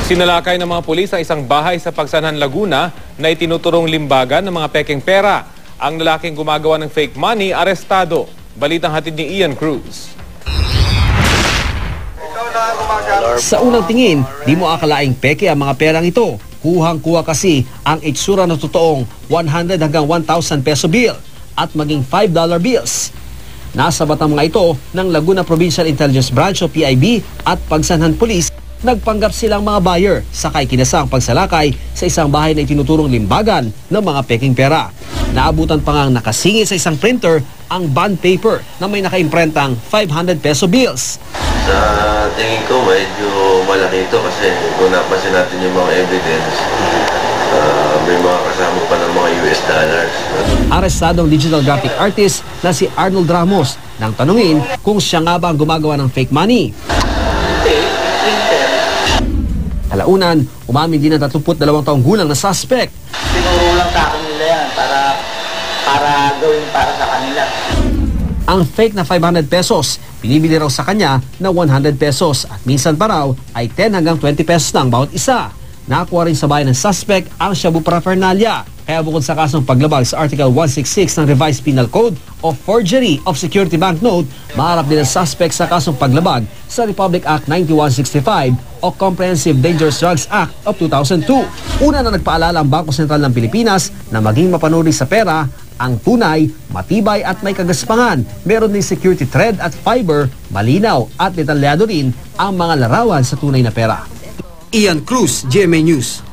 Sinalakay ng mga pulis ang isang bahay sa Pagsanhan, Laguna na itinuturong limbagan ng mga pekeng pera. Ang lalaking gumagawa ng fake money, arestado. Balitang hatid ni Ian Cruz. Sa unang tingin, di mo akalaing peke ang mga perang ito. Kuhang-kuha kasi ang itsura ng totoong 100 hanggang 1,000 peso bill at maging $5 bills. Nasa batang mga ito ng Laguna Provincial Intelligence Branch o PIB at Pagsanhan Police. Nagpanggap silang mga buyer sakay kinasang pagsalakay sa isang bahay na itinuturong limbagan ng mga peking pera. Naabutan pa ngang nakasingit sa isang printer ang bond paper na may nakaimprentang 500 peso bills. Sa tingin ko medyo malaki ito kasi kung napansin natin yung mga evidence, may mga kasama pa ng mga US dollars. Arestado ang digital graphic artist na si Arnold Ramos nang tanungin kung siya nga ba ang gumagawa ng fake money. Kalaunan, umamin din ang 32 taong gulang na suspect. Tinuro lang sa akin nila yan para gawin para sa kanila. Ang fake na 500 pesos, binibili raw sa kanya na 100 pesos at minsan pa raw ay 10 hanggang 20 pesos lang bawat isa. Nakakuha rin sa bahay ng suspect ang shabu paraphernalia. Kaya bukod sa kasong paglabag sa Article 166 ng Revised Penal Code o forgery of security banknote, maharap din ang suspect sa kasong paglabag sa Republic Act 9165 o Comprehensive Dangerous Drugs Act of 2002. Una na nagpaalala ang Bangko Sentral ng Pilipinas na maging mapanuri sa pera, ang tunay, matibay at may kagaspangan. Meron din security thread at fiber, malinaw at detalyado rin ang mga larawan sa tunay na pera. Ian Cruz, GMA News.